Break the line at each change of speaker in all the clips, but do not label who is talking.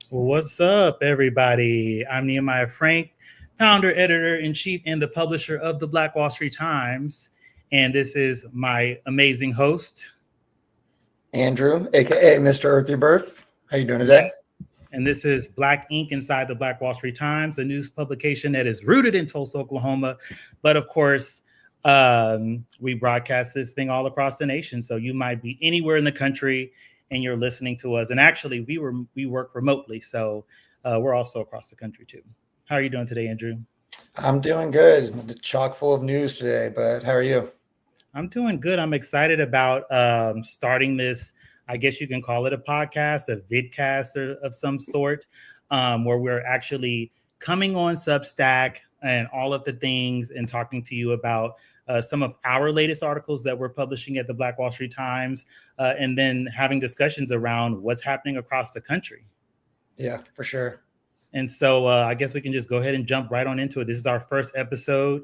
What's up, everybody? I'm Nehemiah Frank, founder, editor-in-chief, and the publisher of the Black Wall Street Times. And this is my amazing host,
Andrew, aka Mr. Earthy Birth. How you doing today?
And this is Black Ink Inside the Black Wall Street Times, a news publication that is rooted in Tulsa, Oklahoma. But of course, we broadcast this thing all across the nation. So you might be anywhere in the country and you're listening to us. And actually, we work remotely, so we're also across the country too. How are you doing today, Andrew?
I'm doing good. Chock full of news today, but how are you?
I'm doing good. I'm excited about starting this, I guess you can call it a podcast, a vidcast of some sort, where we're actually coming on Substack and all of the things and talking to you about some of our latest articles that we're publishing at the Black Wall Street Times, and then having discussions around what's happening across the country.
Yeah, for sure.
And so I guess we can just go ahead and jump right on into it. This is our first episode.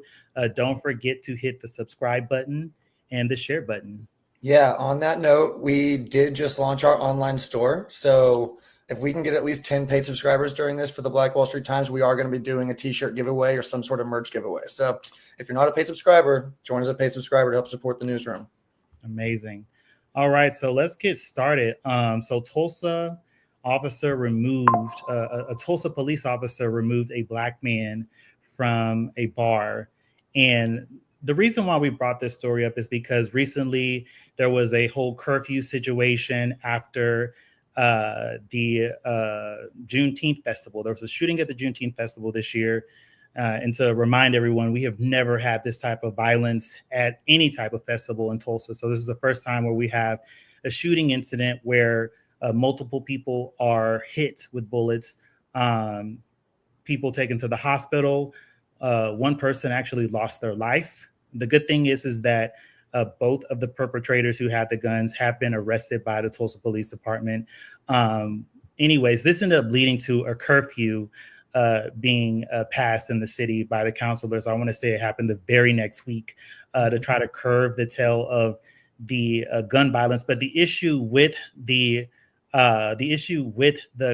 Don't forget to hit the subscribe button and the share button.
Yeah, on that note, we did just launch our online store. So if we can get at least 10 paid subscribers during this for the Black Wall Street Times, we are going to be doing a t-shirt giveaway or some sort of merch giveaway. So if you're not a paid subscriber, join as a paid subscriber to help support the newsroom.
Amazing. All right, so let's get started. So Tulsa officer removed, a Tulsa police officer removed a Black man from a bar. And the reason why we brought this story up is because recently there was a whole curfew situation after the Juneteenth festival. There was a shooting at the Juneteenth festival this year. And to remind everyone, we have never had this type of violence at any type of festival in Tulsa. So this is the first time where we have a shooting incident where multiple people are hit with bullets, people taken to the hospital. One person actually lost their life. The good thing is that both of the perpetrators who had the guns have been arrested by the Tulsa Police Department. Anyways, this ended up leading to a curfew being passed in the city by the councilors. I want to say it happened the very next week to try to curb the tale of the gun violence. But the issue with the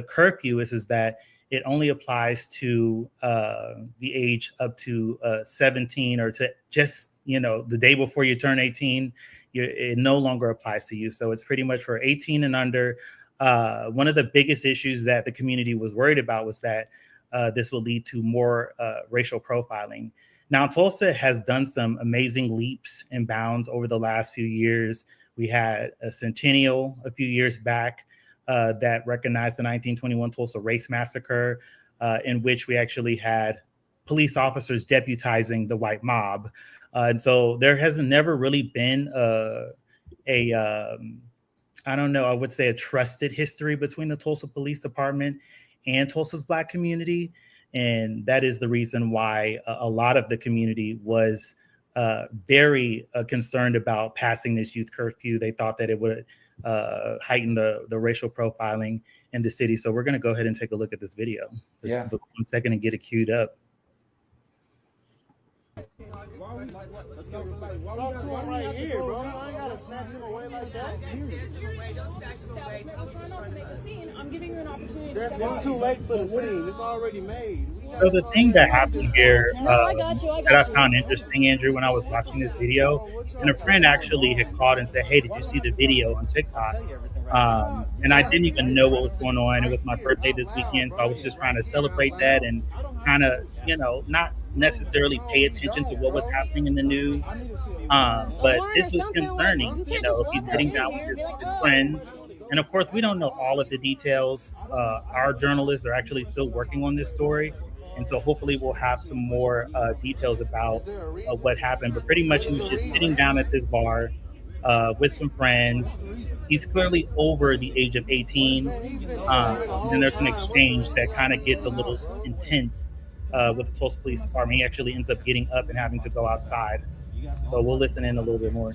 curfew is that it only applies to the age up to 17 or to just, the day before you turn 18. It no longer applies to you. So it's pretty much for 18 and under. One of the biggest issues that the community was worried about was that this will lead to more racial profiling. Now, Tulsa has done some amazing leaps and bounds over the last few years. We had a centennial a few years back that recognized the 1921 Tulsa Race Massacre, in which we actually had police officers deputizing the white mob. And so there has never really been I don't know, I would say a trusted history between the Tulsa Police Department and Tulsa's Black community. And that is the reason why a lot of the community was very concerned about passing this youth curfew. They thought that it would heighten the racial profiling in the city. So we're going to go ahead and take a look at this video. Just 1 second and get it queued up.
Let's go. Talk to him right here, bro. I ain't gotta snatch him away like that.
I'm trying not to make a scene. I'm giving you an opportunity.
It's too late for the scene. It's already made.
So the thing that happened here that I found interesting, Andrew, when I was watching this video, and a friend actually had called and said, "Hey, did you see the video on TikTok?" And I didn't even know what was going on. It was my birthday this weekend, so I was just trying to celebrate that and kind of, not necessarily pay attention to what was happening in the news. But this is concerning. He's sitting down with his friends. And of course, we don't know all of the details. Our journalists are actually still working on this story. And so hopefully we'll have some more details about what happened. But pretty much he was just sitting down at this bar with some friends. He's clearly over the age of 18. And then there's an exchange that kind of gets a little intense with the Tulsa Police Department. He actually ends up getting up and having to go outside. So we'll listen in a little bit more.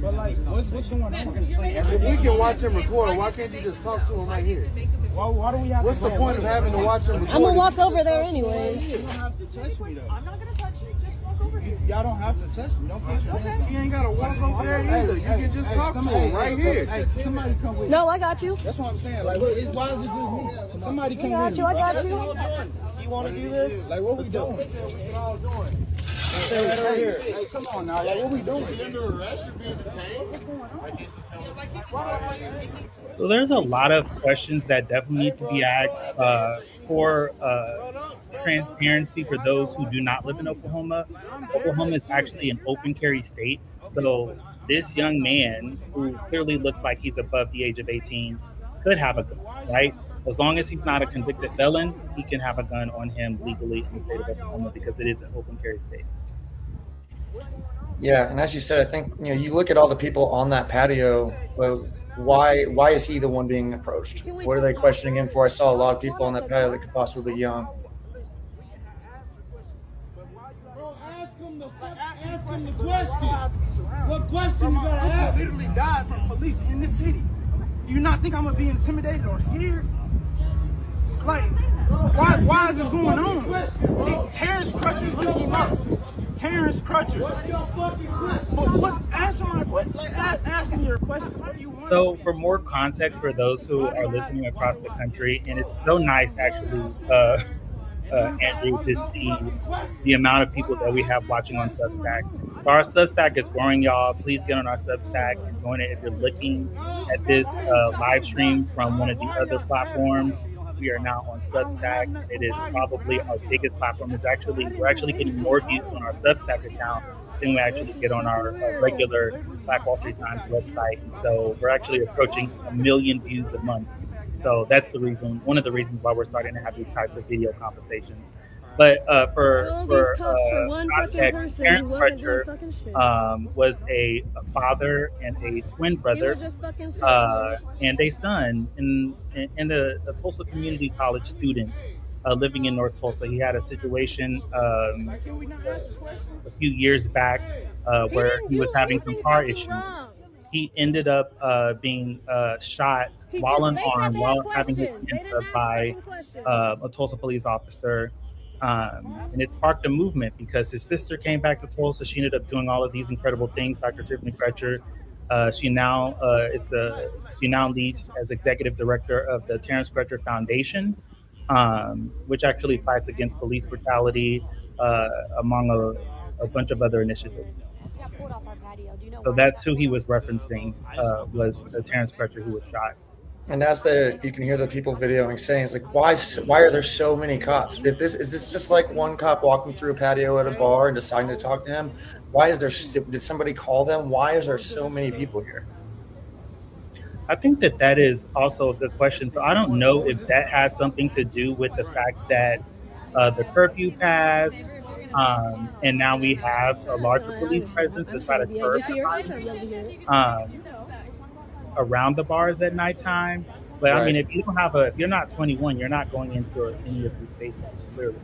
But like, what's going on? If we can watch him record, why can't you just talk to him right here? Why do we have? What's the point of having to watch him record?
I'm gonna walk over there anyways.
You don't have to touch me though.
I'm not gonna touch you. Just walk over here.
Y'all don't have to touch me. Don't put your hands on me. You ain't gotta walk over there either. You can just talk to him right here.
Hey, somebody come with me. No, I got you.
That's what I'm saying. Like, why is it just me? Somebody come with me.
I got you.
You want to do this? Like, what we doing? Hey, come on now. Like, what we doing?
So there's a lot of questions that definitely need to be asked for transparency for those who do not live in Oklahoma. Oklahoma is actually an open carry state. So this young man, who clearly looks like he's above the age of 18, could have a gun, right? As long as he's not a convicted felon, he can have a gun on him legally in the state of Oklahoma because it is an open carry state.
Yeah, and as you said, I think you look at all the people on that patio. Well, why is he the one being approached? What are they questioning him for? I saw a lot of people on that patio that could possibly be young.
Bro, ask him the question. What question you gotta ask? Literally died from police in this city. Do you not think I'm gonna be intimidated or scared? Like, why is this going on? Terrence Crutcher, look him up. Terrence Crutcher. What's your fucking question? Answer your question. What do you want?
So for more context for those who are listening across the country, and it's so nice actually, Andrew, to see the amount of people that we have watching on Substack. So our Substack is growing, y'all. Please get on our Substack and join it. If you're looking at this live stream from one of the other platforms, we are now on Substack. It is probably our biggest platform. We're actually getting more views on our Substack account than we actually get on our regular Black Wall Street Times website. And so we're actually approaching 1 million views a month. So that's one of the reasons why we're starting to have these types of video conversations. But for context, Terrence Crutcher was a father and a twin brother and a son and a Tulsa Community College student living in North Tulsa. He had a situation a few years back where he was having some car issues. He ended up being shot while unarmed, while having his hands up by a Tulsa police officer. And it sparked a movement because his sister came back to Tulsa. She ended up doing all of these incredible things. Dr. Tiffany Crutcher, she now leads as executive director of the Terrence Crutcher Foundation, which actually fights against police brutality, among a bunch of other initiatives. So that's who he was referencing, was Terrence Crutcher, who was shot.
And you can hear the people videoing saying, it's like, why are there so many cops? Is this just like one cop walking through a patio at a bar and deciding to talk to him? Did somebody call them? Why is there so many people here?
I think that is also a good question. I don't know if that has something to do with the fact that the curfew passed, and now we have a larger police presence to try to curb around the bars at nighttime. But right. I mean, if you're not 21, you're not going into any of these spaces, clearly.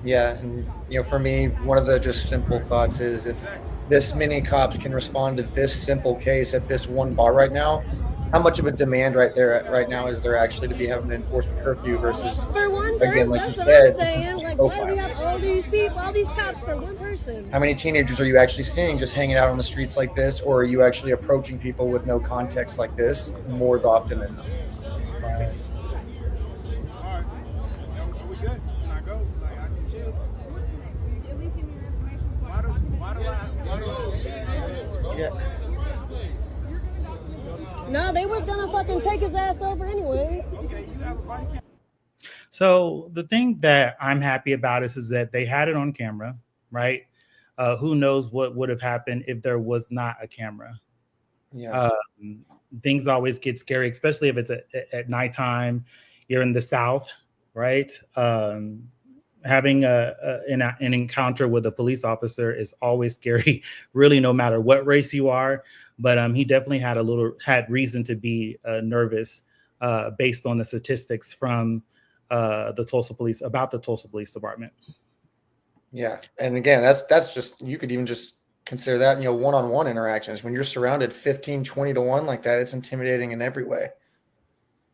Yeah, and for me, one of the just simple thoughts is if this many cops can respond to this simple case at this one bar right now, how much of a demand right now is there actually to be having to enforce the curfew versus,
for one
again,
person,
like you
that's
said,
what I'm saying. Like, why do we have all these people, all these cops for one person?
How many teenagers are you actually seeing just hanging out on the streets like this, or are you actually approaching people with no context like this more often than not?
Yeah.
No, they were gonna fucking take his ass over anyway.
So the thing that I'm happy about is that they had it on camera, right? Who knows what would have happened if there was not a camera?
Yeah.
Things always get scary, especially if it's at nighttime. You're in the South, right? Having an encounter with a police officer is always scary, really, no matter what race you are. But he definitely had reason to be nervous based on the statistics from the Tulsa police about the Tulsa Police Department.
Yeah. And again, that's just, you could even just consider that, one-on-one interactions. When you're surrounded 15, 20 to 1 like that, it's intimidating in every way.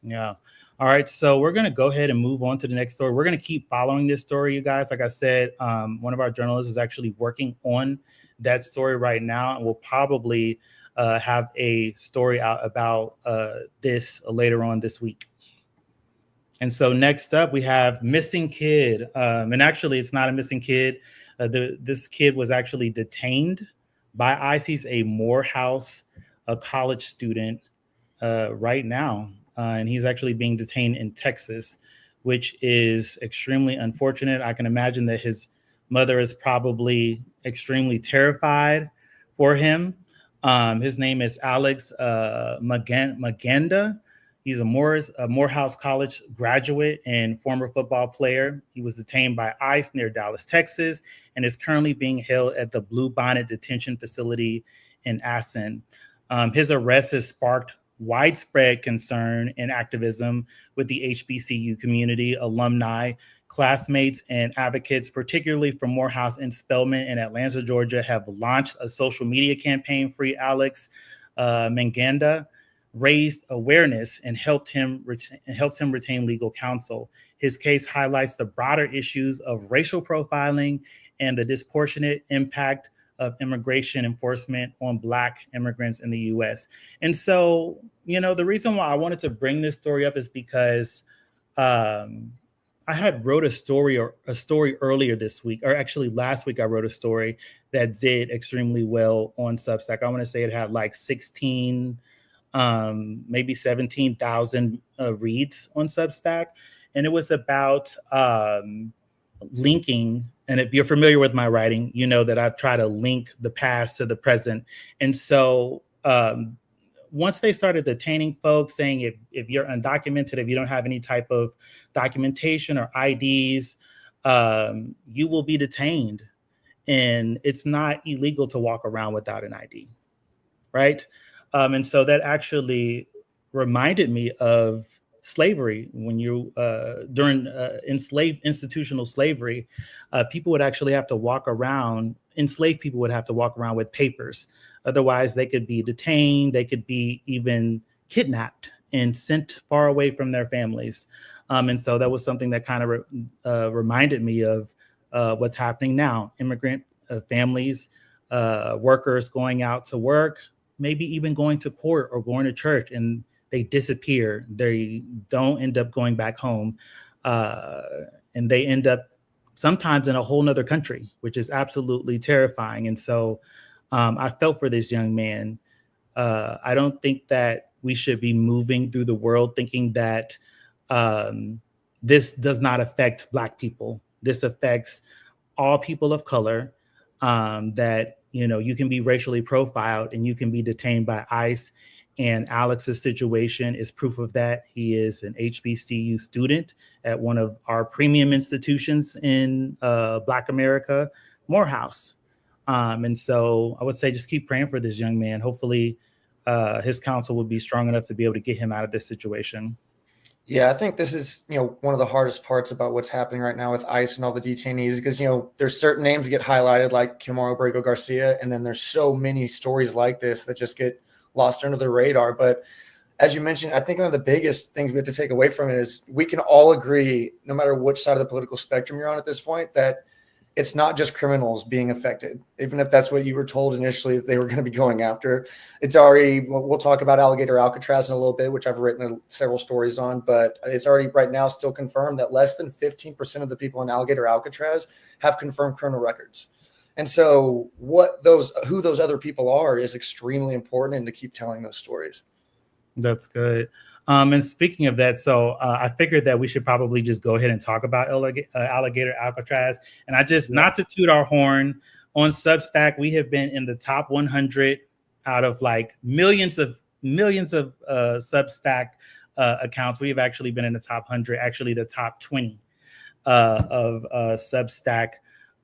Yeah. All right. So we're going to go ahead and move on to the next story. We're going to keep following this story, you guys. Like I said, one of our journalists is actually working on that story right now, and we'll probably have a story out about this later on this week. And so next up, we have missing kid. And actually, it's not a missing kid. This kid was actually detained by ICE. He's a Morehouse, a college student right now. And he's actually being detained in Texas, which is extremely unfortunate. I can imagine that his mother is probably extremely terrified for him. His name is Alex Maganda. He's a Morehouse College graduate and former football player. He was detained by ICE near Dallas, Texas, and is currently being held at the Blue Bonnet Detention Facility in Assen. His arrest has sparked widespread concern and activism with the HBCU community, alumni, classmates, and advocates, particularly from Morehouse in Spelman and Atlanta, Georgia, have launched a social media campaign, Free Alex Manganda, raised awareness and helped him retain legal counsel. His case highlights the broader issues of racial profiling and the disproportionate impact of immigration enforcement on Black immigrants in the U.S. And so, the reason why I wanted to bring this story up is because I had wrote a story earlier this week, or actually last week I wrote a story that did extremely well on Substack. I want to say it had like 16, maybe 17,000 reads on Substack. And it was about linking. And if you're familiar with my writing, you know that I've tried to link the past to the present. And so once they started detaining folks, saying if you're undocumented, if you don't have any type of documentation or IDs, you will be detained. And it's not illegal to walk around without an ID, right? And so that actually reminded me of slavery. When during institutional slavery, people would actually have to walk around, enslaved people would have to walk around with papers. Otherwise, they could be detained, they could be even kidnapped and sent far away from their families. And so that was something that kind of reminded me of what's happening now. Immigrant families, workers going out to work, maybe even going to court or going to church, and they disappear. They don't end up going back home. And they end up sometimes in a whole nother country, which is absolutely terrifying. And so I felt for this young man. I don't think that we should be moving through the world thinking that this does not affect Black people. This affects all people of color, that, you can be racially profiled and you can be detained by ICE. And Alex's situation is proof of that. He is an HBCU student at one of our premium institutions in Black America, Morehouse. And so I would say just keep praying for this young man. Hopefully his counsel will be strong enough to be able to get him out of this situation.
Yeah, I think this is, one of the hardest parts about what's happening right now with ICE and all the detainees, because, there's certain names that get highlighted like Kilmar Abrego Garcia, and then there's so many stories like this that just get lost under the radar. But as you mentioned, I think one of the biggest things we have to take away from it is we can all agree, no matter which side of the political spectrum you're on at this point, that it's not just criminals being affected, even if that's what you were told initially that they were going to be going after. It's already, we'll talk about Alligator Alcatraz in a little bit, which I've written several stories on, but it's already right now still confirmed that less than 15% of the people in Alligator Alcatraz have confirmed criminal records. And so who those other people are is extremely important, and to keep telling those stories.
That's good. And speaking of that, so I figured that we should probably just go ahead and talk about Alligator Alcatraz. And I just, not to toot our horn, on Substack, we have been in the top 100 out of like millions of Substack accounts. We have actually been in the top 100, actually the top 20 of Substack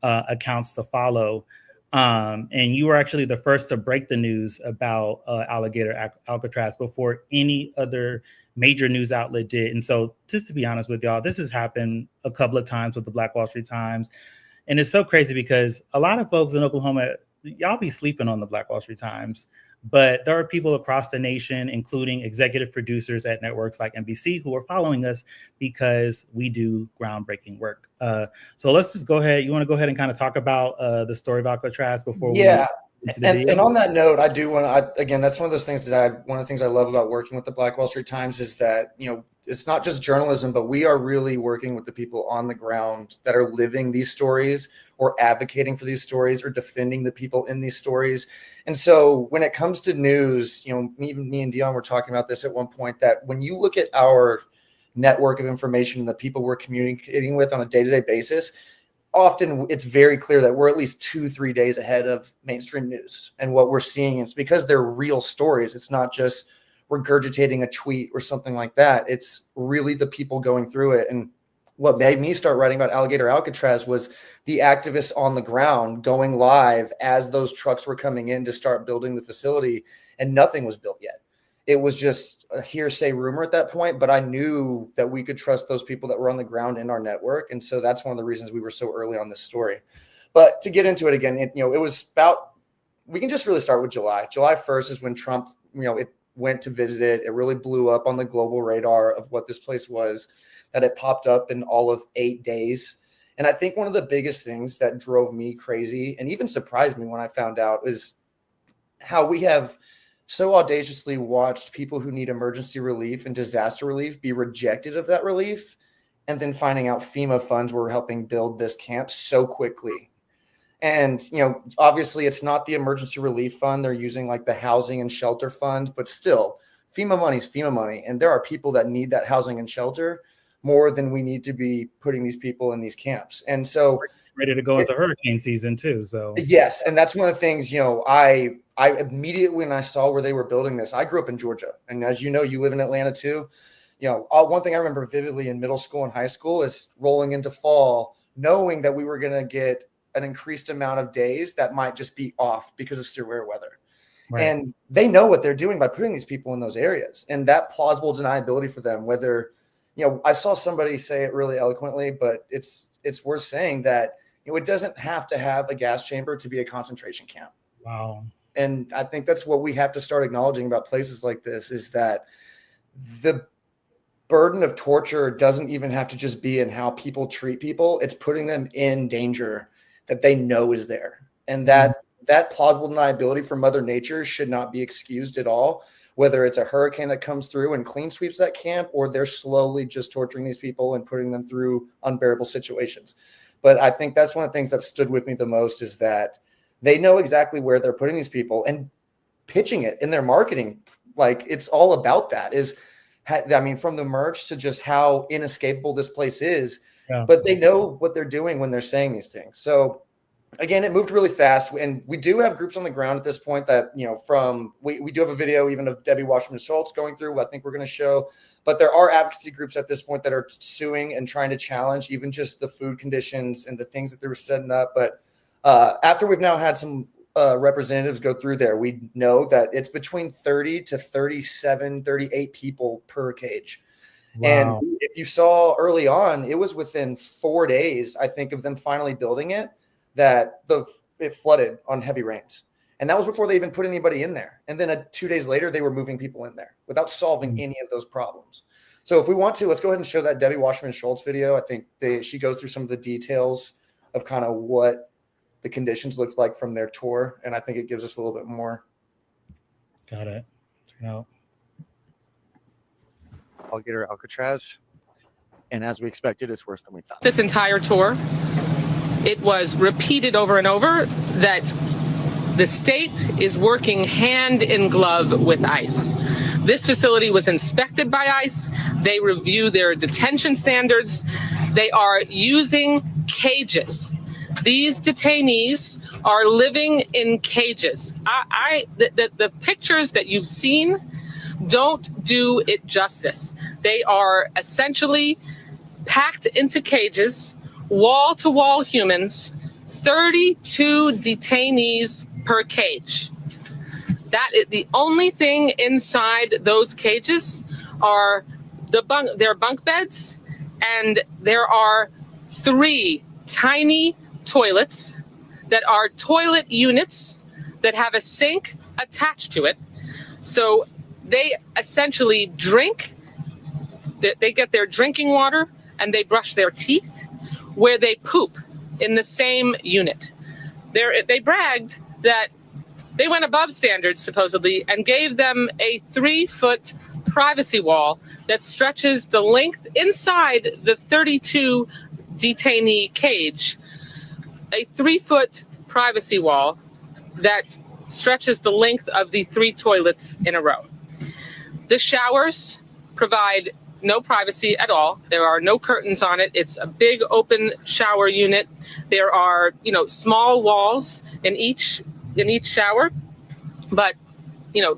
accounts to follow. And you were actually the first to break the news about Alligator Alcatraz before any other major news outlet did. And so, just to be honest with y'all, this has happened a couple of times with the Black Wall Street Times. And it's so crazy because a lot of folks in Oklahoma, y'all be sleeping on the Black Wall Street Times. But there are people across the nation, including executive producers at networks like NBC, who are following us because we do groundbreaking work. So let's just go ahead. You want to go ahead and kind of talk about the story of Alcatraz before we?
Yeah. And on that note, I do want to, again, that's one of those things that one of the things I love about working with the Black Wall Street Times is that, it's not just journalism, but we are really working with the people on the ground that are living these stories or advocating for these stories or defending the people in these stories. And so when it comes to news, me and Dion were talking about this at one point, that when you look at our network of information and the people we're communicating with on a day-to-day basis, often it's very clear that we're at least 2-3 days ahead of mainstream news. And what we're seeing is because they're real stories. It's not just regurgitating a tweet or something like that. It's really the people going through it. And what made me start writing about Alligator Alcatraz was the activists on the ground going live as those trucks were coming in to start building the facility, and nothing was built yet. It was just a hearsay rumor at that point, but I knew that we could trust those people that were on the ground in our network. And so that's one of the reasons we were so early on this story. But to get into it again, it was about, we can just really start with July. July 1st is when Trump, it went to visit it. It really blew up on the global radar of what this place was, that it popped up in all of 8 days. And I think one of the biggest things that drove me crazy and even surprised me when I found out is how we have so audaciously watched people who need emergency relief and disaster relief be rejected of that relief, and then finding out FEMA funds were helping build this camp so quickly. And, obviously it's not the emergency relief fund. They're using like the housing and shelter fund, but still FEMA money is FEMA money. And there are people that need that housing and shelter more than we need to be putting these people in these camps. And so
ready to go into hurricane season too. So
yes. And that's one of the things, I immediately, when I saw where they were building this, I grew up in Georgia. And as you know, you live in Atlanta too. One thing I remember vividly in middle school and high school is rolling into fall, knowing that we were going to get an increased amount of days that might just be off because of severe weather. Right. And they know what they're doing by putting these people in those areas, and that plausible deniability for them, whether, I saw somebody say it really eloquently, but it's worth saying that, it doesn't have to have a gas chamber to be a concentration camp.
Wow.
And I think that's what we have to start acknowledging about places like this, is that the burden of torture doesn't even have to just be in how people treat people. It's putting them in danger that they know is there. And that plausible deniability for Mother Nature should not be excused at all, whether it's a hurricane that comes through and clean sweeps that camp, or they're slowly just torturing these people and putting them through unbearable situations. But I think that's one of the things that stood with me the most, is that they know exactly where they're putting these people and pitching it in their marketing. Like, it's all about that, from the merch to just how inescapable this place is. Yeah. But they know what they're doing when they're saying these things. So again, it moved really fast, and we do have groups on the ground at this point that, we do have a video even of Debbie Wasserman Schultz going through, I think we're going to show, but there are advocacy groups at this point that are suing and trying to challenge even just the food conditions and the things that they were setting up. But after we've now had some representatives go through there, we know that it's between 30 to 37, 38 people per cage. Wow. And if you saw early on, it was within 4 days, I think, of them finally building it, that it flooded on heavy rains. And that was before they even put anybody in there. And then 2 days later, they were moving people in there without solving any of those problems. So if we want to, let's go ahead and show that Debbie Wasserman Schultz video. I think she goes through some of the details of kind of what the conditions looked like from their tour. And I think it gives us a little bit more.
Got it. No.
Alligator Alcatraz. And as we expected, it's worse than we thought.
This entire tour, it was repeated over and over that the state is working hand in glove with ICE. This facility was inspected by ICE. They review their detention standards. They are using cages. These detainees are living in cages. The pictures that you've seen don't do it justice. They are essentially packed into cages, wall-to-wall humans, 32 detainees per cage. That is the only thing inside those cages are their bunk beds, and there are 3 tiny toilets that are toilet units that have a sink attached to it. So they essentially drink, they get their drinking water and they brush their teeth, where they poop in the same unit. They bragged that they went above standards, supposedly, and gave them a 3-foot privacy wall that stretches the length inside the 32 detainee cage, a 3-foot privacy wall that stretches the length of the 3 toilets in a row. The showers provide no privacy at all. There are no curtains on it. It's a big open shower unit. There are, small walls in each shower, but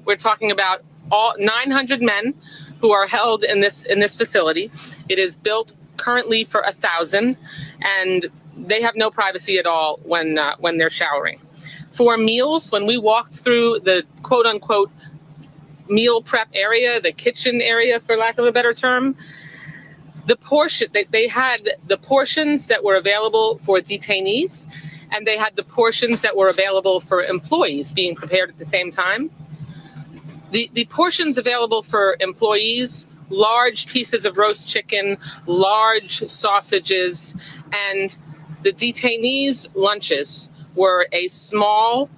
we're talking about all 900 men who are held in this facility. It is built currently for 1,000, and they have no privacy at all when they're showering. For meals, when we walked through the quote unquote meal prep area, the kitchen area, for lack of a better term, they had the portions that were available for detainees, and they had the portions that were available for employees being prepared at the same time. The portions available for employees, large pieces of roast chicken, large sausages, and the detainees' lunches were a small,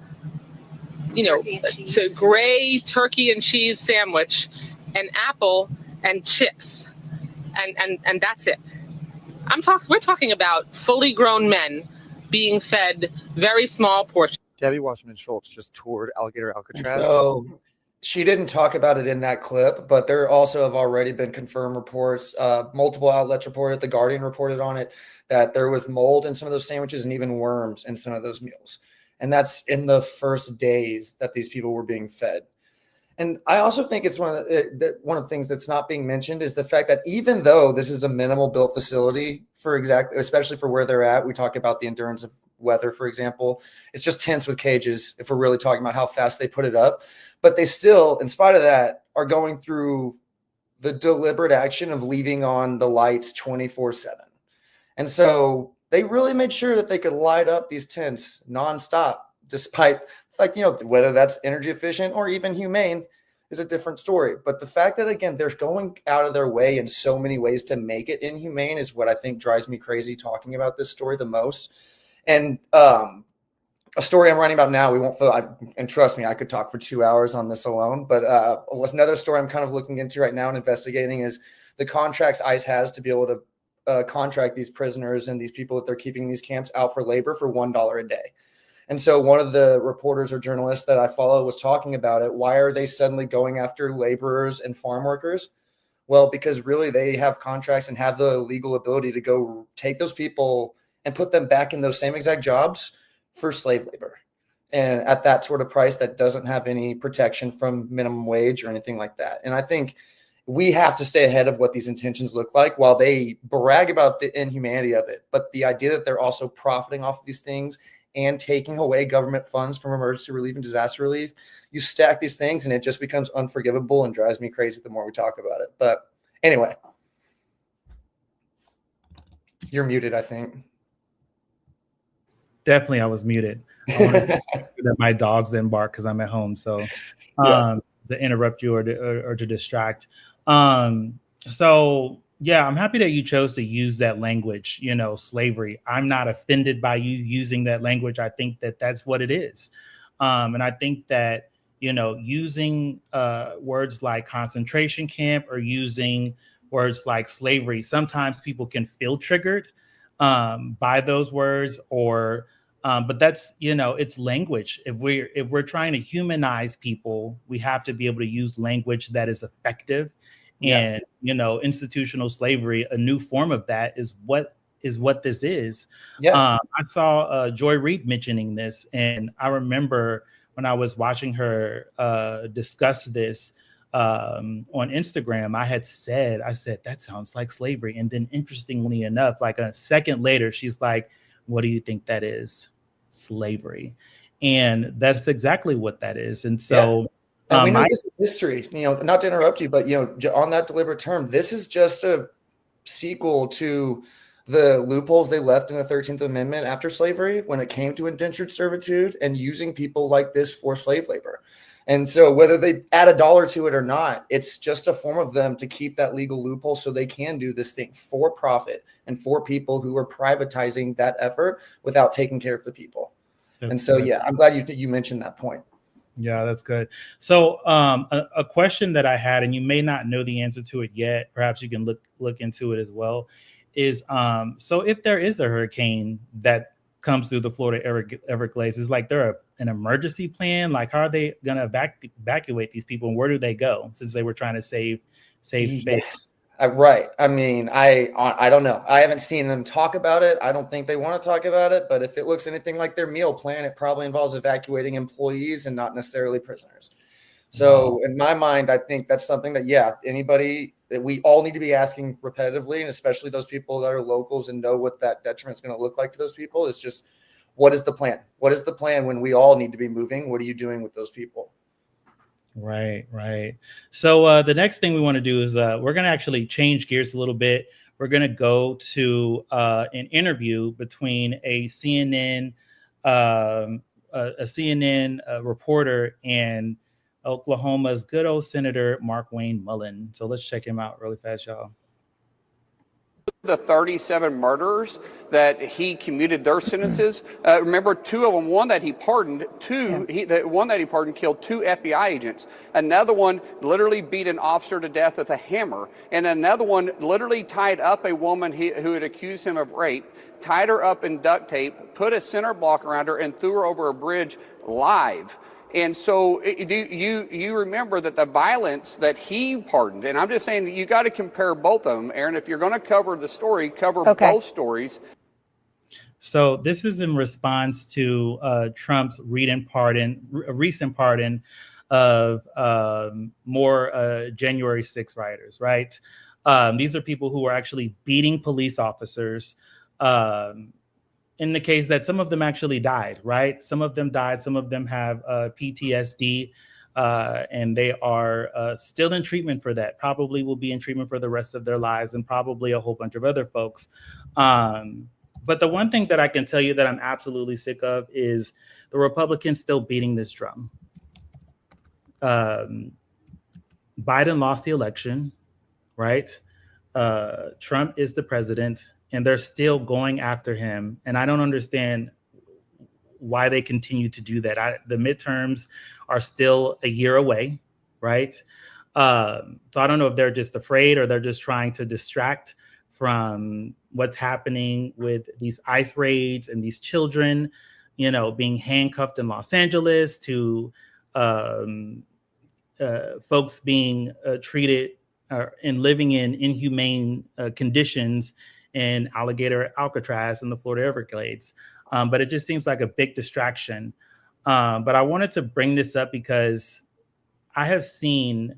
gray turkey and cheese sandwich, an apple, and chips, and that's it. We're talking about fully grown men being fed very small portions.
Debbie Wasserman Schultz just toured Alligator Alcatraz.
So she didn't talk about it in that clip, but there also have already been confirmed reports. Multiple outlets reported, The Guardian reported on it, that there was mold in some of those sandwiches and even worms in some of those meals. And that's in the first days that these people were being fed. And I also think it's one of the things that's not being mentioned is the fact that even though this is a minimal built facility especially for where they're at, we talk about the endurance of weather, for example, it's just tents with cages if we're really talking about how fast they put it up. But they still, in spite of that, are going through the deliberate action of leaving on the lights 24/7. And so they really made sure that they could light up these tents nonstop, despite, whether that's energy efficient or even humane is a different story. But the fact that, again, they're going out of their way in so many ways to make it inhumane is what I think drives me crazy talking about this story the most. And a story I'm writing about now, and trust me, I could talk for 2 hours on this alone, but another story I'm kind of looking into right now and investigating is the contracts ICE has to be able to contract these prisoners and these people that they're keeping in these camps out for labor for $1 a day. And so one of the reporters or journalists that I follow was talking about it. Why are they suddenly going after laborers and farm workers? Well, because really they have contracts and have the legal ability to go take those people and put them back in those same exact jobs for slave labor. And at that sort of price that doesn't have any protection from minimum wage or anything like that. And I think we have to stay ahead of what these intentions look like while they brag about the inhumanity of it. But the idea that they're also profiting off of these things and taking away government funds from emergency relief and disaster relief, you stack these things and it just becomes unforgivable and drives me crazy the more we talk about it. But anyway, you're muted, I think.
Definitely, I was muted. I wanted to make sure that my dogs didn't bark because I'm at home. So to interrupt you or to distract. So yeah, I'm happy that you chose to use that language, slavery. I'm not offended by you using that language. I think that that's what it is. And I think that, using words like concentration camp or using words like slavery, sometimes people can feel triggered by those words or But that's, it's language. If we're trying to humanize people, we have to be able to use language that is effective.
Yeah.
And institutional slavery, a new form of that, is what this is.
Yeah.
I saw Joy Reid mentioning this, and I remember when I was watching her discuss this on Instagram, I said that sounds like slavery. And then interestingly enough, like a second later, she's like, what do you think that is? Slavery. And that's exactly what that is. And so,
and we know this is history, not to interrupt you, but, on that deliberate term, this is just a sequel to the loopholes they left in the 13th Amendment after slavery when it came to indentured servitude and using people like this for slave labor. And so whether they add a dollar to it or not, it's just a form of them to keep that legal loophole so they can do this thing for profit and for people who are privatizing that effort without taking care of the people. And so, yeah, I'm glad you mentioned that point.
Yeah, that's good. So a question that I had, and you may not know the answer to it yet, perhaps you can look into it as well, is so if there is a hurricane that comes through the Florida Everglades, is like there an emergency plan? Like, how are they going to evacuate these people, and where do they go, since they were trying to save space?
Right. I mean, I don't know. I haven't seen them talk about it. I don't think they want to talk about it. But if it looks anything like their meal plan, it probably involves evacuating employees and not necessarily prisoners. So in my mind, I think that's something that, anybody that we all need to be asking repetitively, and especially those people that are locals and know what that detriment is going to look like to those people, is just, what is the plan? What is the plan when we all need to be moving? What are you doing with those people?
Right. So the next thing we want to do is we're going to actually change gears a little bit. We're going to go to an interview between a CNN reporter and Oklahoma's good old Senator Mark Wayne Mullen. So let's check him out really fast, y'all.
The 37 murderers that he commuted their sentences. Remember, two of them, one that he pardoned, the one that he pardoned killed 2 FBI agents. Another one literally beat an officer to death with a hammer. And another one literally tied up a woman who had accused him of rape, tied her up in duct tape, put a center block around her, and threw her over a bridge live. And so you remember that the violence that he pardoned, and I'm just saying you got to compare both of them, Aaron. If you're going to cover the story, cover both stories.
So this is in response to Trump's recent pardon of more January 6 rioters, right? These are people who are actually beating police officers. In the case that some of them actually died, right? Some of them died. Some of them have PTSD, and they are still in treatment for that. Probably will be in treatment for the rest of their lives, and probably a whole bunch of other folks. But the one thing that I can tell you that I'm absolutely sick of is the Republicans still beating this drum. Biden lost the election, right? Trump is the president. And they're still going after him. And I don't understand why they continue to do that. The midterms are still a year away, right? So I don't know if they're just afraid or they're just trying to distract from what's happening with these ICE raids and these children, being handcuffed in Los Angeles, to folks being treated and living in inhumane conditions in Alligator, Alcatraz, in the Florida Everglades. But it just seems like a big distraction. But I wanted to bring this up because I have seen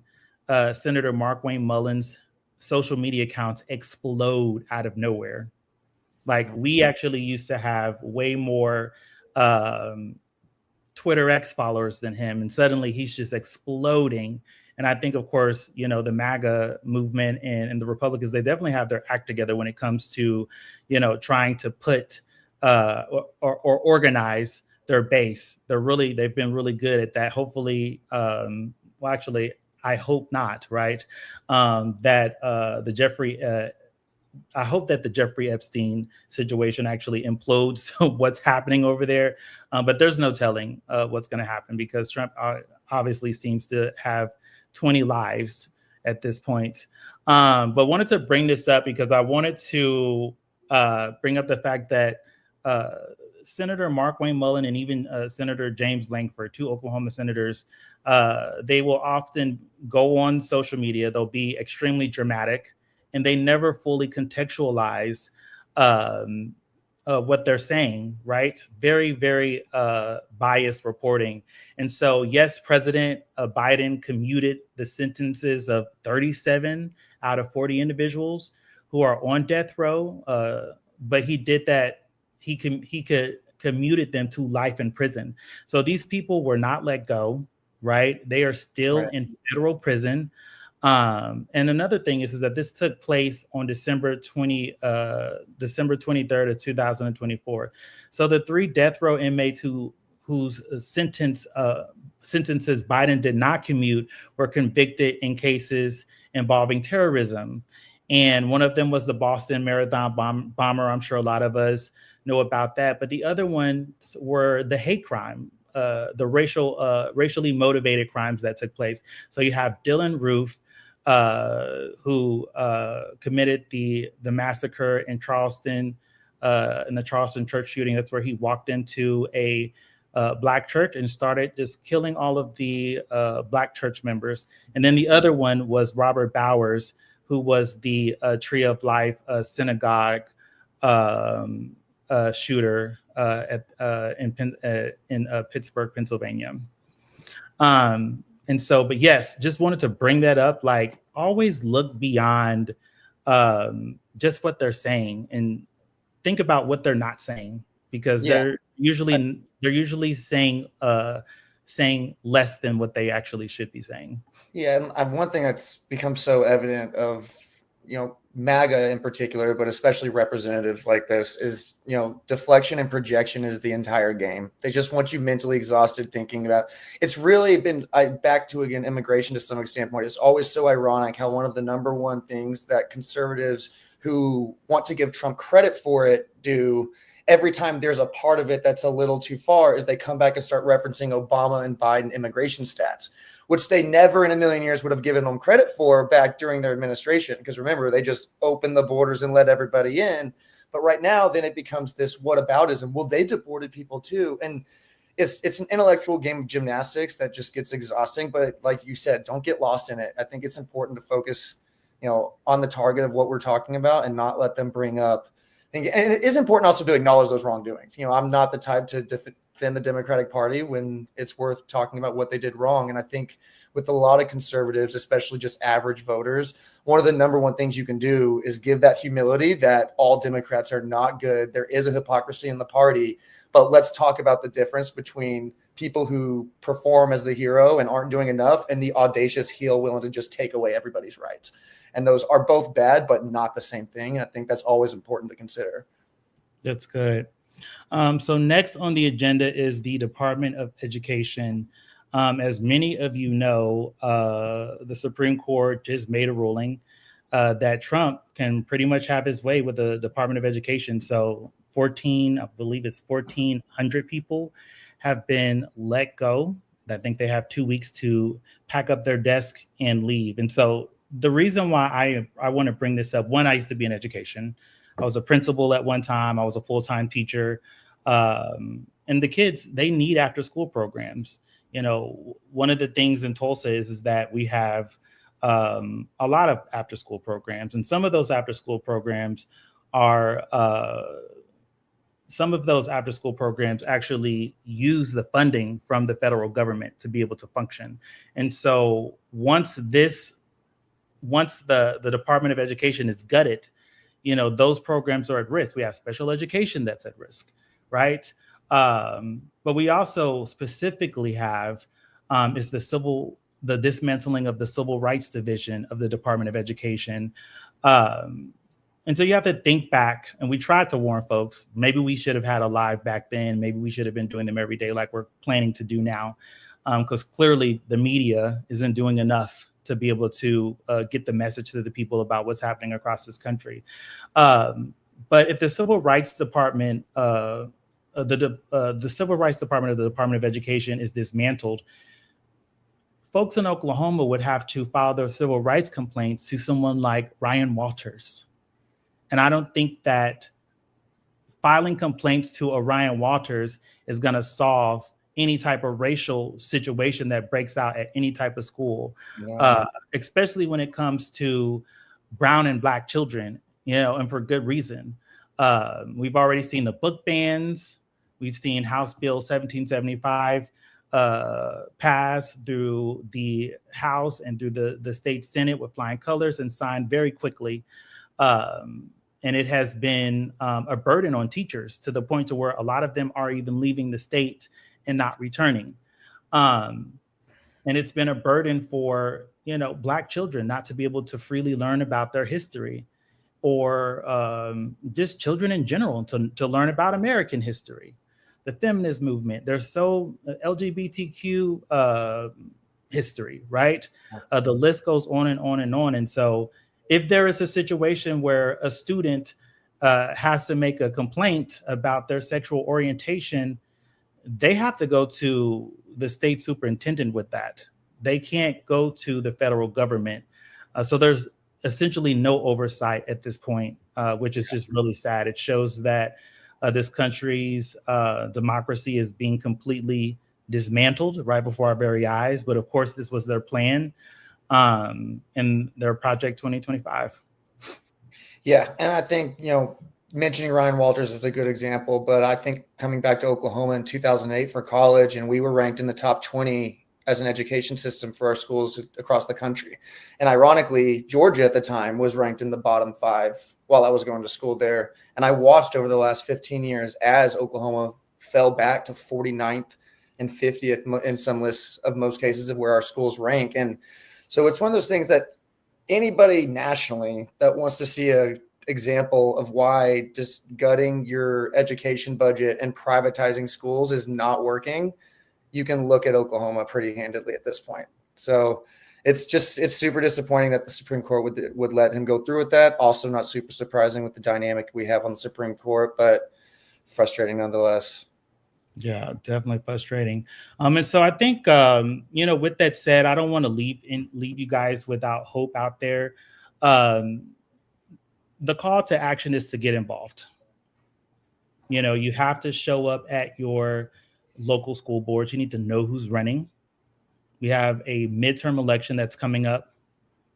Senator Mark Wayne Mullen's social media accounts explode out of nowhere. Like, we actually used to have way more Twitter X followers than him, and suddenly he's just exploding. And I think, of course, the MAGA movement and the Republicans, they definitely have their act together when it comes to, trying to put or organize their base. They've been really good at that. Hopefully, actually, I hope not, right? I hope that the Jeffrey Epstein situation actually implodes what's happening over there. But there's no telling what's going to happen, because Trump obviously seems to have 20 lives at this point. But wanted to bring this up because I wanted to bring up the fact that Senator Mark Wayne Mullen and even Senator James Langford, two Oklahoma senators, they will often go on social media. They'll be extremely dramatic, and they never fully contextualize what they're saying, right? Very, very biased reporting. And so, yes, President Biden commuted the sentences of 37 out of 40 individuals who are on death row, but he did that. He could commuted them to life in prison. So these people were not let go, right? They are still in federal prison. And another thing is that this took place on December 23rd of 2024. So the 3 death row inmates whose sentences Biden did not commute were convicted in cases involving terrorism. And one of them was the Boston Marathon bomber. I'm sure a lot of us know about that. But the other ones were the hate crime, the racially motivated crimes that took place. So you have Dylan Roof, who committed the massacre in Charleston, in the Charleston church shooting. That's where he walked into a Black church and started just killing all of the Black church members. And then the other one was Robert Bowers, who was the Tree of Life synagogue shooter in Pittsburgh, Pennsylvania. And so, but yes, just wanted to bring that up. Like, always look beyond just what they're saying and think about what they're not saying, because they're usually saying less than what they actually should be saying.
Yeah, and one thing that's become so evident of, MAGA in particular, but especially representatives like this, is, deflection and projection is the entire game. They just want you mentally exhausted thinking about. It's really been back to, again, immigration to some standpoint. It's always so ironic how one of the number one things that conservatives who want to give Trump credit for it do every time there's a part of it that's a little too far is they come back and start referencing Obama and Biden immigration stats, which they never in a million years would have given them credit for back during their administration. Because remember, they just opened the borders and let everybody in. But right now, then it becomes this whataboutism. Well, they deported people too. And it's an intellectual game of gymnastics that just gets exhausting. But like you said, don't get lost in it. I think it's important to focus, on the target of what we're talking about and not let them bring up. And it is important also to acknowledge those wrongdoings. I'm not the type to defend the Democratic Party when it's worth talking about what they did wrong. And I think with a lot of conservatives, especially just average voters, one of the number one things you can do is give that humility that all Democrats are not good. There is a hypocrisy in the party, but let's talk about the difference between people who perform as the hero and aren't doing enough and the audacious heel willing to just take away everybody's rights. And those are both bad, but not the same thing. And I think that's always important to consider.
That's good. So next on the agenda is the Department of Education. As many of you know, the Supreme Court just made a ruling that Trump can pretty much have his way with the Department of Education. So 1,400 people have been let go. I think they have 2 weeks to pack up their desk and leave. And so the reason why I want to bring this up, one, I used to be in education. I was a principal at one time. I was a full-time teacher. And the kids, they need after-school programs. One of the things in Tulsa is that we have a lot of after-school programs. And some of those after-school programs actually use the funding from the federal government to be able to function. And so once the Department of Education is gutted, those programs are at risk. We have special education that's at risk, right? But we also specifically have is the dismantling of the Civil Rights Division of the Department of Education. And so you have to think back, and we tried to warn folks, maybe we should have had a live back then. Maybe we should have been doing them every day like we're planning to do now, because clearly the media isn't doing enough to be able to get the message to the people about what's happening across this country. But if the Civil Rights Department, the Civil Rights Department of the Department of Education is dismantled, folks in Oklahoma would have to file their civil rights complaints to someone like Ryan Walters. And I don't think that filing complaints to Orion Walters is going to solve any type of racial situation that breaks out at any type of school, especially when it comes to brown and black children, and for good reason. We've already seen the book bans. We've seen House Bill 1775 pass through the House and through the state Senate with flying colors and signed very quickly. And it has been a burden on teachers to the point to where a lot of them are even leaving the state and not returning. And it's been a burden for, Black children not to be able to freely learn about their history, or just children in general to learn about American history, the feminist movement. There's so LGBTQ history, right? The list goes on and on and on. And so if there is a situation where a student has to make a complaint about their sexual orientation, they have to go to the state superintendent with that. They can't go to the federal government. So there's essentially no oversight at this point, which is just really sad. It shows that this country's democracy is being completely dismantled right before our very eyes. But of course, this was their plan in their Project 2025.
Yeah, and I think, mentioning Ryan Walters is a good example, but I think coming back to Oklahoma in 2008 for college, and we were ranked in the top 20 as an education system for our schools across the country. And ironically, Georgia at the time was ranked in the bottom 5 while I was going to school there. And I watched over the last 15 years as Oklahoma fell back to 49th and 50th in some lists of most cases of where our schools rank. And so it's one of those things that anybody nationally that wants to see a example of why just gutting your education budget and privatizing schools is not working, you can look at Oklahoma pretty handedly at this point. So it's super disappointing that the Supreme Court would let him go through with that. Also not super surprising with the dynamic we have on the Supreme Court, but frustrating nonetheless.
Yeah, definitely frustrating. And so I think, with that said, I don't want to leave you guys without hope out there. The call to action is to get involved. You have to show up at your local school boards. You need to know who's running. We have a midterm election that's coming up,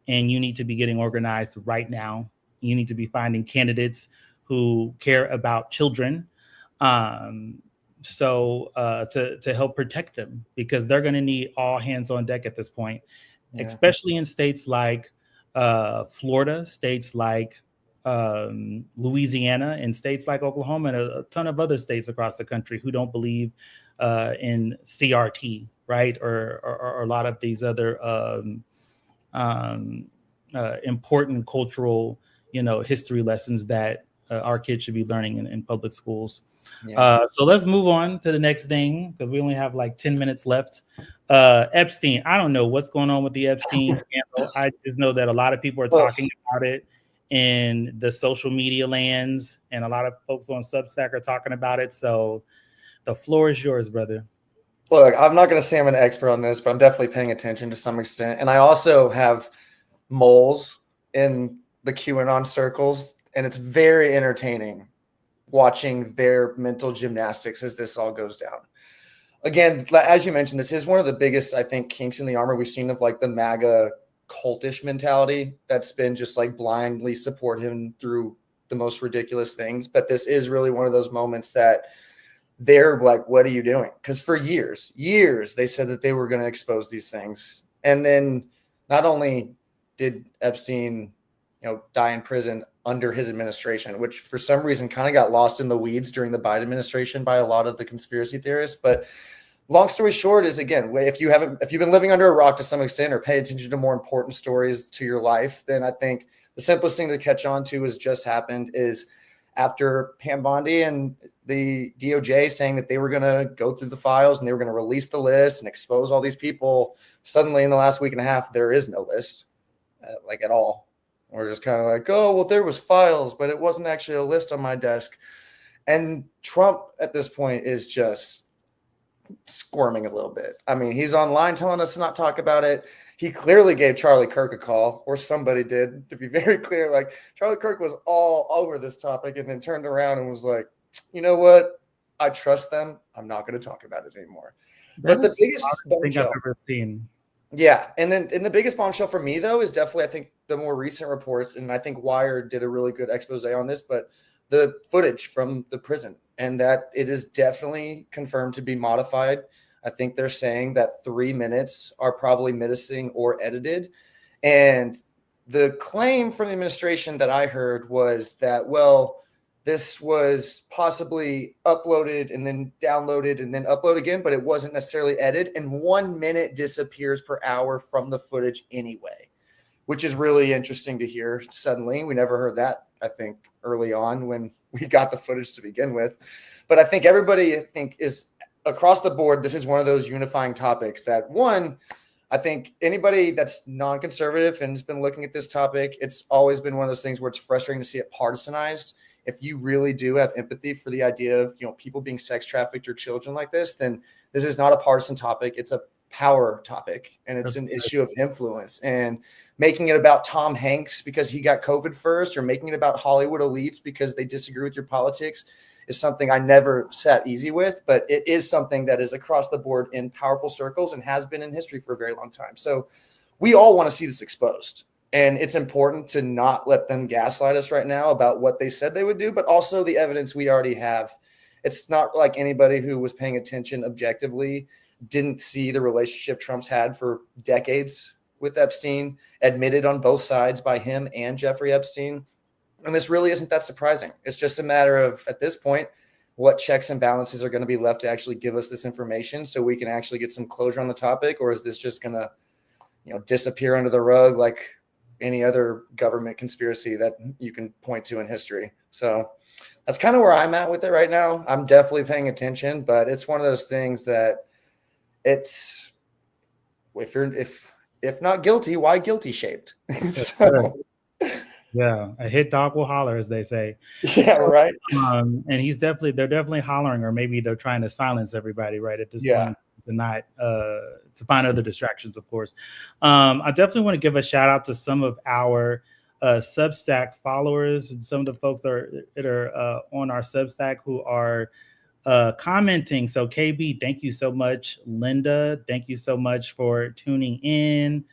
and you need to be getting organized right now. You need to be finding candidates who care about children, so to help protect them, because they're going to need all hands on deck at this point, especially in states like Florida, states like Louisiana, and states like Oklahoma, and a ton of other states across the country who don't believe in CRT, right? Or a lot of these other important cultural, history lessons that our kids should be learning in public schools. So let's move on to the next thing, because we only have like 10 minutes left. Epstein, I don't know what's going on with the Epstein scandal. I just know that a lot of people are talking about it in the social media lands, and a lot of folks on Substack are talking about it. So the floor is yours, brother.
Look, I'm not going to say I'm an expert on this, but I'm definitely paying attention to some extent. And I also have moles in the QAnon circles, and it's very entertaining watching their mental gymnastics as this all goes down. Again, as you mentioned, this is one of the biggest, I think, kinks in the armor we've seen of like the MAGA cultish mentality that's been just like blindly support him through the most ridiculous things. But this is really one of those moments that they're like, what are you doing? Because for years, they said that they were going to expose these things. And then not only did Epstein, die in prison under his administration, which for some reason kind of got lost in the weeds during the Biden administration by a lot of the conspiracy theorists. But long story short is, again, if you've been living under a rock to some extent or pay attention to more important stories to your life, then I think the simplest thing to catch on to has just happened is after Pam Bondi and the DOJ saying that they were going to go through the files and they were going to release the list and expose all these people, suddenly in the last week and a half, there is no list, like at all. We're just kind of like, oh, well, there was files, but it wasn't actually a list on my desk. And Trump at this point is just squirming a little bit. I mean, he's online telling us to not talk about it. He clearly gave Charlie Kirk a call, or somebody did, to be very clear. Like, Charlie Kirk was all over this topic and then turned around and was like, you know what? I trust them. I'm not going to talk about it anymore. But the biggest
thing I've ever seen.
Yeah, and the biggest bombshell for me though is definitely I think the more recent reports, and I think Wired did a really good expose on this, but the footage from the prison, and that it is definitely confirmed to be modified. I think they're saying that 3 minutes are probably missing or edited, and the claim from the administration that I heard was that, well, this was possibly uploaded and then downloaded and then upload again, but it wasn't necessarily edited. And 1 minute disappears per hour from the footage anyway, which is really interesting to hear suddenly. We never heard that, I think, early on when we got the footage to begin with. But I think everybody, is across the board, this is one of those unifying topics that, one, I think anybody that's non-conservative and has been looking at this topic, it's always been one of those things where it's frustrating to see it partisanized. If you really do have empathy for the idea of, people being sex trafficked or children like this, then this is not a partisan topic. It's a power topic, and it's an issue of influence. And making it about Tom Hanks because he got COVID first, or making it about Hollywood elites because they disagree with your politics, is something I never sat easy with, but it is something that is across the board in powerful circles and has been in history for a very long time. So we all want to see this exposed. And it's important to not let them gaslight us right now about what they said they would do, but also the evidence we already have. It's not like anybody who was paying attention objectively didn't see the relationship Trump's had for decades with Epstein, admitted on both sides by him and Jeffrey Epstein. And this really isn't that surprising. It's just a matter of, at this point, what checks and balances are going to be left to actually give us this information so we can actually get some closure on the topic, or is this just going to, disappear under the rug like any other government conspiracy that you can point to in history? So that's kind of where I'm at with it right now. I'm definitely paying attention, but it's one of those things that it's, if not guilty, why guilty shaped? So
yeah, a hit dog will holler, as they say.
Yeah, so, right.
And they're definitely hollering, or maybe they're trying to silence everybody right at this point to not to find other distractions, of course. I definitely want to give a shout out to some of our Substack followers and some of the folks that are on our Substack who are commenting. So KB, thank you so much. Linda, thank you so much for tuning in.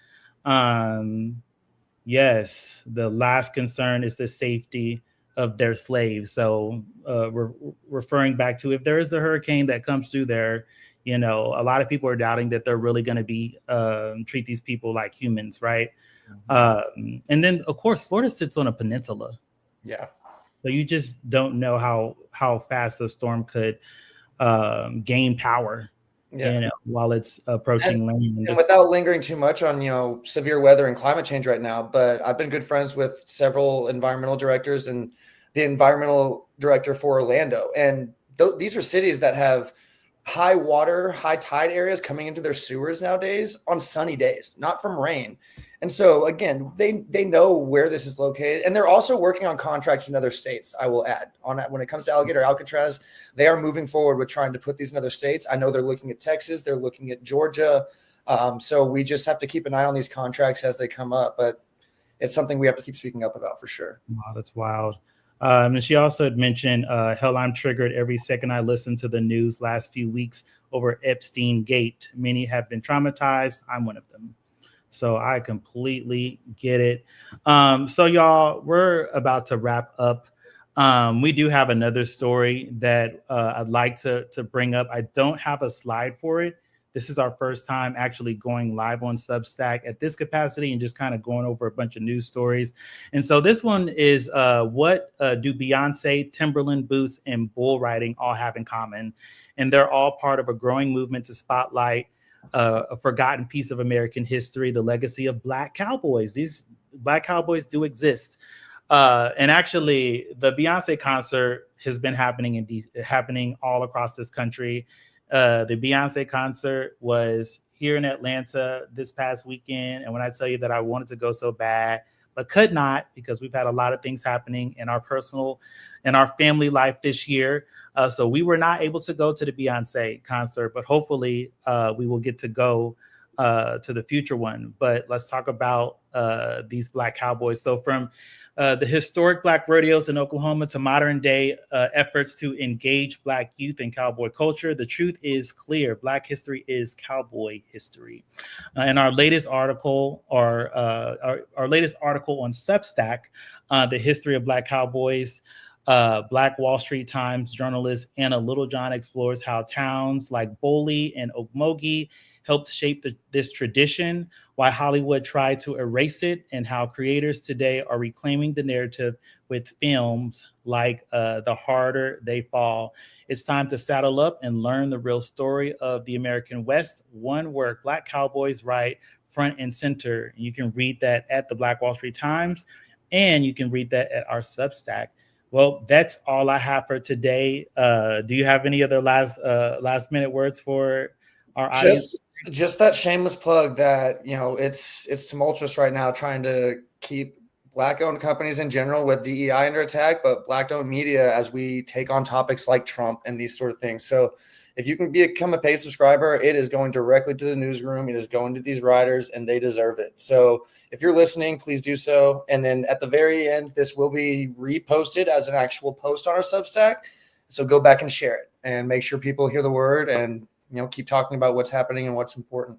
Yes, the last concern is the safety of their slaves. So we're referring back to, if there is a hurricane that comes through there, a lot of people are doubting that they're really going to be treat these people like humans, right? Mm-hmm. And then, of course, Florida sits on a peninsula.
Yeah.
So you just don't know how fast the storm could gain power. While it's approaching land.
And without lingering too much on, severe weather and climate change right now, but I've been good friends with several environmental directors and the environmental director for Orlando. And these are cities that have high water, high tide areas coming into their sewers nowadays on sunny days, not from rain. And so, again, they know where this is located, and they're also working on contracts in other states, I will add. On that, when it comes to Alligator, Alcatraz, they are moving forward with trying to put these in other states. I know they're looking at Texas. They're looking at Georgia. So we just have to keep an eye on these contracts as they come up. But it's something we have to keep speaking up about for sure.
Wow, that's wild. And she also had mentioned, hell, I'm triggered every second I listen to the news last few weeks over Epstein Gate. Many have been traumatized. I'm one of them. So I completely get it. So y'all, we're about to wrap up. We do have another story that I'd like to bring up. I don't have a slide for it. This is our first time actually going live on Substack at this capacity and just kind of going over a bunch of news stories. And so this one is what do Beyonce, Timberland boots, and bull riding all have in common? And they're all part of a growing movement to spotlight a forgotten piece of American history, the legacy of Black cowboys. These Black cowboys do exist. And actually, the Beyonce concert has been happening all across this country. The Beyonce concert was here in Atlanta this past weekend. And when I tell you that I wanted to go so bad, but could not, because we've had a lot of things happening in our personal and our family life this year. So we were not able to go to the Beyonce concert, but hopefully we will get to go to the future one. But let's talk about these Black cowboys. So from the historic Black rodeos in Oklahoma to modern day efforts to engage Black youth in cowboy culture. The truth is clear. Black history is cowboy history. In our latest article, our latest article on Substack, the history of Black cowboys, Black Wall Street Times journalist Anna Littlejohn explores how towns like Boley and Okmulgee helped shape this tradition, why Hollywood tried to erase it, and how creators today are reclaiming the narrative with films like The Harder They Fall. It's time to saddle up and learn the real story of the American West, one where Black cowboys ride front and center. You can read that at the Black Wall Street Times, and you can read that at our Substack. Well, that's all I have for today. Do you have any other last minute words for our audience?
Just that shameless plug that, you know, it's tumultuous right now trying to keep Black-owned companies in general with DEI under attack, but Black-owned media as we take on topics like Trump and these sort of things. So if you can become a paid subscriber, it is going directly to the newsroom. It is going to these writers, and they deserve it. So if you're listening, please do so. And then at the very end, this will be reposted as an actual post on our Substack. So go back and share it and make sure people hear the word and, you know, keep talking about what's happening and what's important.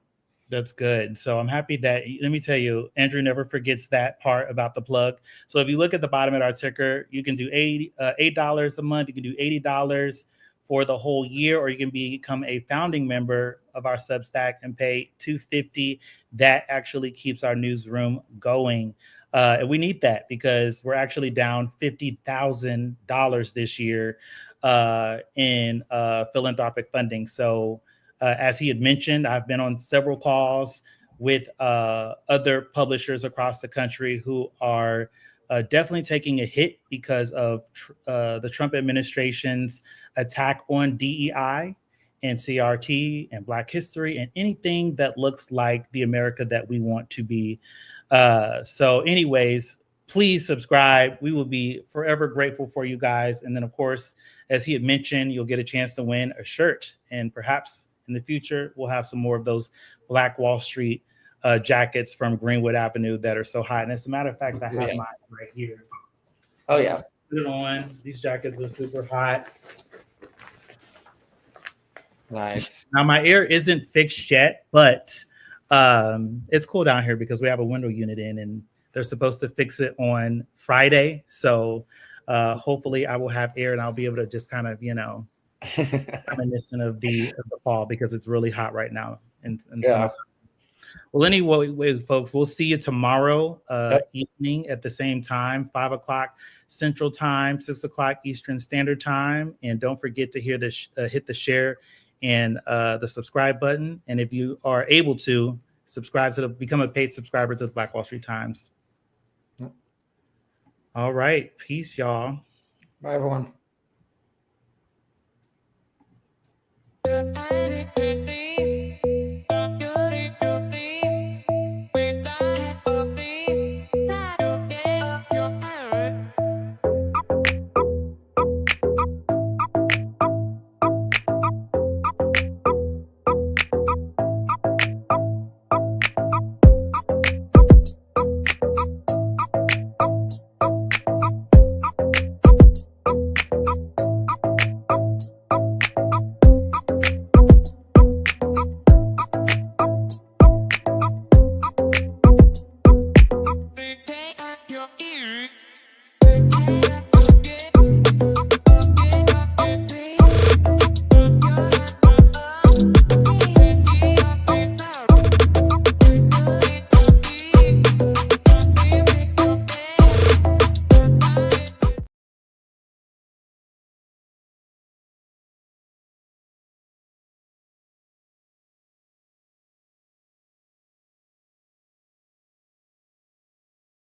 That's good. So I'm happy that, let me tell you, Andrew never forgets that part about the plug. So if you look at the bottom of our ticker, you can do $8 a month. You can do $80 for the whole year, or you can become a founding member of our Substack and pay $250. That actually keeps our newsroom going. And we need that because we're actually down $50,000 this year in philanthropic funding. So as he had mentioned, I've been on several calls with other publishers across the country who are definitely taking a hit because of the Trump administration's attack on DEI and CRT and Black history and anything that looks like the America that we want to be. So anyways, please subscribe. We will be forever grateful for you guys. And then, of course, as he had mentioned, you'll get a chance to win a shirt. And perhaps in the future, we'll have some more of those Black Wall Street jackets from Greenwood Avenue that are so hot. And as a matter of fact, I have mine right here.
Oh, yeah.
Put it on. These jackets are super hot.
Nice.
Now, my air isn't fixed yet, but it's cool down here because we have a window unit in, and they're supposed to fix it on Friday. So hopefully I will have air and I'll be able to just kind of, you know, reminiscent of the fall because it's really hot right now. In summertime. Well, anyway, folks, we'll see you tomorrow evening at the same time, 5 o'clock Central Time, 6 o'clock Eastern Standard Time. And don't forget to hit the share and the subscribe button. And if you are able to subscribe become a paid subscriber to the Black Wall Street Times. Yep. All right. Peace, y'all.
Bye, everyone.